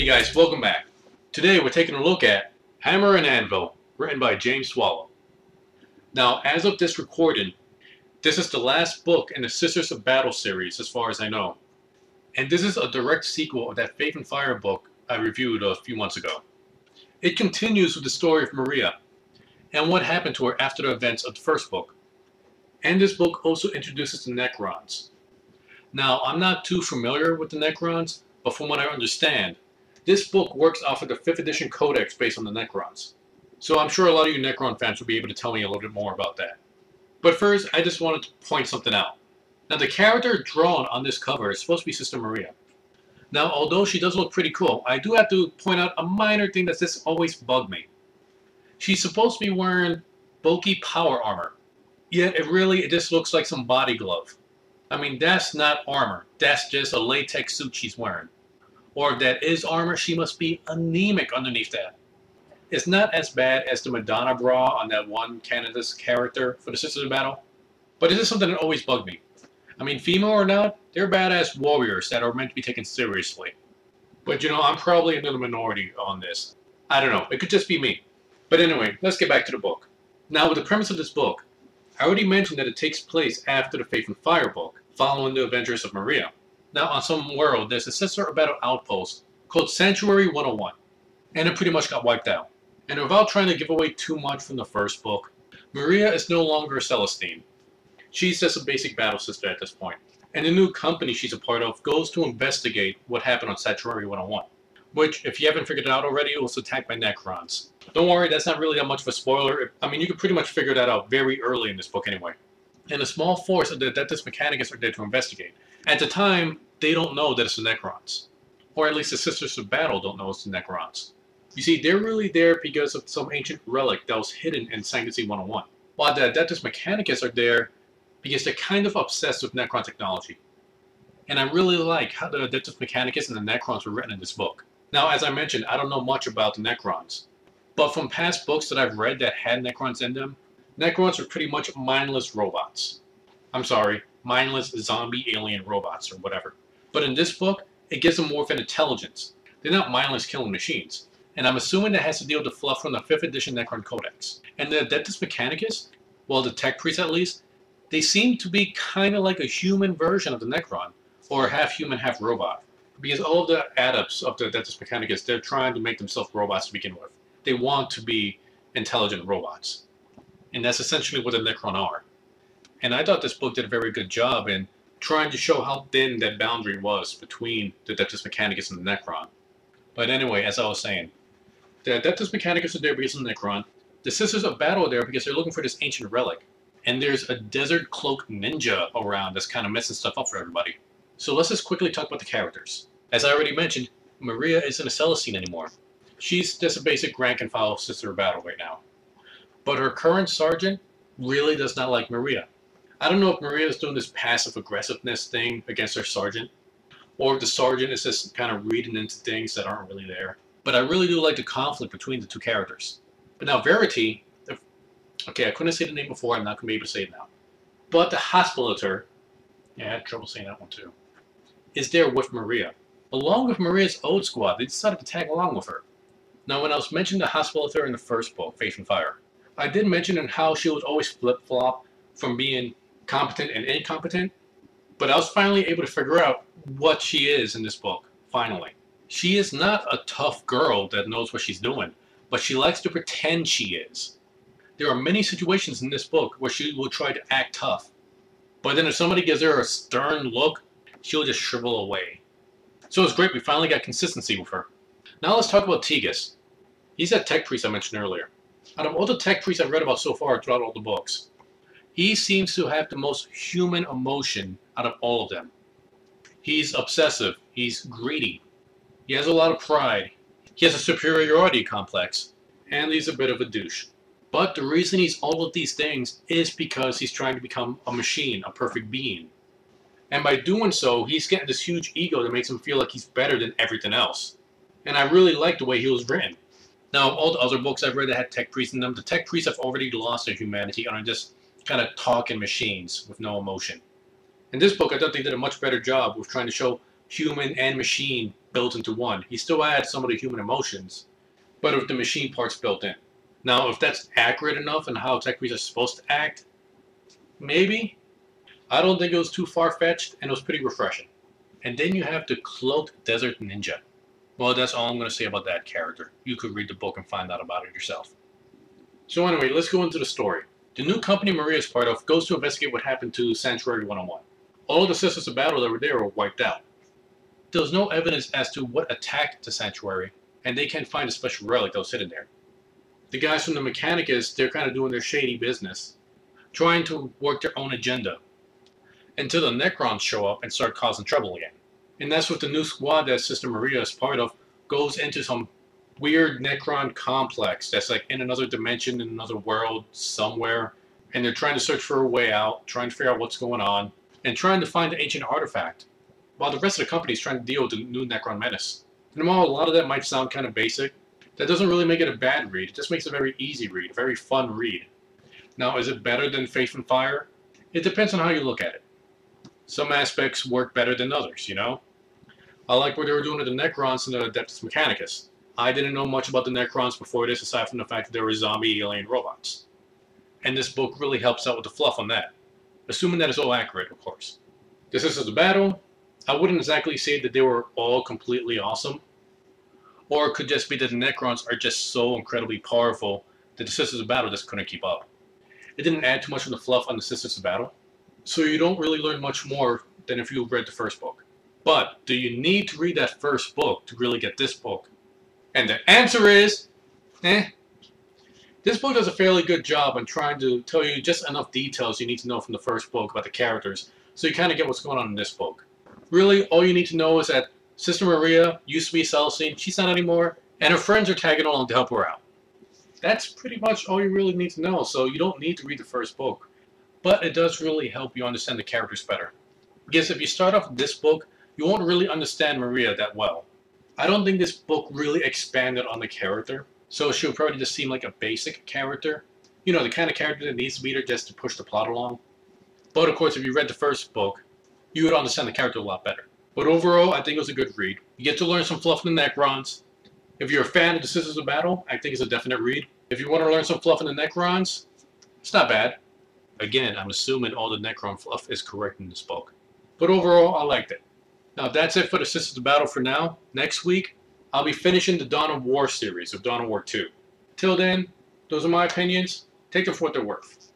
guys, welcome back. Today we're taking a look at Hammer and Anvil, written by James Swallow. Now, as of this recording, this is the last book in the Sisters of Battle series as far as I know. And this is a direct sequel of that Faith and Fire book I reviewed a few months ago. It continues with the story of Maria and what happened to her after the events of the first book. And this book also introduces the Necrons. Now, I'm not too familiar with the Necrons, but from what I understand, this book works off of the 5th edition codex based on the Necrons. So I'm sure a lot of you Necron fans will be able to tell me a little bit more about that. But first, I just wanted to point something out. Now, the character drawn on this cover is supposed to be Sister Maria. Now, although she does look pretty cool, I do have to point out a minor thing that just always bugged me. She's supposed to be wearing bulky power armor, yet it just looks like some body glove. I mean, that's not armor. That's just a latex suit she's wearing. Or if that is armor, she must be anemic underneath that. It's not as bad as the Madonna bra on that one Canada's character for the Sisters of Battle, but it is something that always bugged me. I mean, female or not, they're badass warriors that are meant to be taken seriously. But you know, I'm probably in the minority on this. I don't know, it could just be me. But anyway, let's get back to the book. Now, with the premise of this book, I already mentioned that it takes place after the Faith and Fire book, following the adventures of Maria. Now, on some world, there's a Sister of Battle outpost called Sanctuary 101, and it pretty much got wiped out. And without trying to give away too much from the first book, Maria is no longer a Celestine. She's just a basic battle sister at this point. And the new company she's a part of goes to investigate what happened on Sanctuary 101, which, if you haven't figured it out already, was attacked by Necrons. Don't worry, that's not really that much of a spoiler. I mean, you can pretty much figure that out very early in this book anyway. And a small force of the Adeptus Mechanicus are there to investigate. At the time, they don't know that it's the Necrons. Or at least the Sisters of Battle don't know it's the Necrons. You see, they're really there because of some ancient relic that was hidden in Sanctity 101. While the Adeptus Mechanicus are there because they're kind of obsessed with Necron technology. And I really like how the Adeptus Mechanicus and the Necrons were written in this book. Now, as I mentioned, I don't know much about the Necrons. But from past books that I've read that had Necrons in them, Necrons are pretty much mindless robots. I'm sorry, mindless zombie alien robots or whatever. But in this book, it gives them more of an intelligence. They're not mindless killing machines. And I'm assuming that has to deal with the fluff from the 5th edition Necron Codex. And the Adeptus Mechanicus, well, the tech priests at least, they seem to be kind of like a human version of the Necron, or half human, half robot. Because all of the adepts of the Adeptus Mechanicus, they're trying to make themselves robots to begin with. They want to be intelligent robots. And that's essentially what the Necron are. And I thought this book did a very good job in trying to show how thin that boundary was between the Adeptus Mechanicus and the Necron. But anyway, as I was saying, the Adeptus Mechanicus are there because of the Necron. The Sisters of Battle are there because they're looking for this ancient relic. And there's a desert cloak ninja around that's kind of messing stuff up for everybody. So let's just quickly talk about the characters. As I already mentioned, Maria isn't a Celestine anymore. She's just a basic rank and file Sister of Battle right now. But her current sergeant really does not like Maria. I don't know if Maria is doing this passive aggressiveness thing against her sergeant, or if the sergeant is just kind of reading into things that aren't really there. But I really do like the conflict between the two characters. But now Verity, okay, I couldn't say the name before, I'm not going to be able to say it now. But the Hospitator, yeah, I had trouble saying that one too, is there with Maria. Along with Maria's old squad, they decided to tag along with her. Now, when I was mentioning the Hospitator in the first book, Faith and Fire, I did mention in how she would always flip-flop from being competent and incompetent, but I was finally able to figure out what she is in this book, finally. She is not a tough girl that knows what she's doing, but she likes to pretend she is. There are many situations in this book where she will try to act tough, but then if somebody gives her a stern look, she'll just shrivel away. So it's great, we finally got consistency with her. Now let's talk about Tegus. He's that tech priest I mentioned earlier. Out of all the tech priests I've read about so far throughout all the books, he seems to have the most human emotion out of all of them. He's obsessive, he's greedy, he has a lot of pride, he has a superiority complex, and he's a bit of a douche. But the reason he's all of these things is because he's trying to become a machine, a perfect being. And by doing so, he's getting this huge ego that makes him feel like he's better than everything else. And I really like the way he was written. Now, all the other books I've read that had tech priests in them, the tech priests have already lost their humanity and are just kind of talking machines with no emotion. In this book, I thought they did a much better job with trying to show human and machine built into one. He still had some of the human emotions, but with the machine parts built in. Now, if that's accurate enough in how tech creatures are supposed to act, maybe. I don't think it was too far-fetched, and it was pretty refreshing. And then you have the Cloaked Desert Ninja. Well, that's all I'm going to say about that character. You could read the book and find out about it yourself. So anyway, let's go into the story. The new company Maria is part of goes to investigate what happened to Sanctuary 101. All of the Sisters of Battle that were there were wiped out. There's no evidence as to what attacked the Sanctuary, and they can't find a special relic that was hidden there. The guys from the Mechanicus, they're kind of doing their shady business, trying to work their own agenda, until the Necrons show up and start causing trouble again. And that's what the new squad that Sister Maria is part of goes into some weird Necron complex that's like in another dimension, in another world, somewhere. And they're trying to search for a way out, trying to figure out what's going on, and trying to find the ancient artifact, while the rest of the company is trying to deal with the new Necron menace. And while a lot of that might sound kind of basic, that doesn't really make it a bad read. It just makes it a very easy read, a very fun read. Now, is it better than Faith and Fire? It depends on how you look at it. Some aspects work better than others, you know? I like what they were doing with the Necrons and the Adeptus Mechanicus. I didn't know much about the Necrons before this, aside from the fact that they were zombie alien robots. And this book really helps out with the fluff on that. Assuming that it's all accurate, of course. The Sisters of Battle, I wouldn't exactly say that they were all completely awesome. Or it could just be that the Necrons are just so incredibly powerful that the Sisters of Battle just couldn't keep up. It didn't add too much of the fluff on the Sisters of Battle, so you don't really learn much more than if you read the first book. But do you need to read that first book to really get this book? And the answer is, This book does a fairly good job on trying to tell you just enough details you need to know from the first book about the characters, so you kind of get what's going on in this book. Really, all you need to know is that Sister Maria used to be Celestine, she's not anymore, and her friends are tagging along to help her out. That's pretty much all you really need to know, so you don't need to read the first book. But it does really help you understand the characters better. Because if you start off with this book, you won't really understand Maria that well. I don't think this book really expanded on the character, so she'll probably just seem like a basic character. You know, the kind of character that needs to be there just to push the plot along. But of course, if you read the first book, you would understand the character a lot better. But overall, I think it was a good read. You get to learn some fluff in the Necrons. If you're a fan of the Sisters of Battle, I think it's a definite read. If you want to learn some fluff in the Necrons, it's not bad. Again, I'm assuming all the Necron fluff is correct in this book. But overall, I liked it. Now, that's it for the Sisters of Battle for now. Next week, I'll be finishing the Dawn of War series of Dawn of War 2. Till then, those are my opinions. Take them for what they're worth.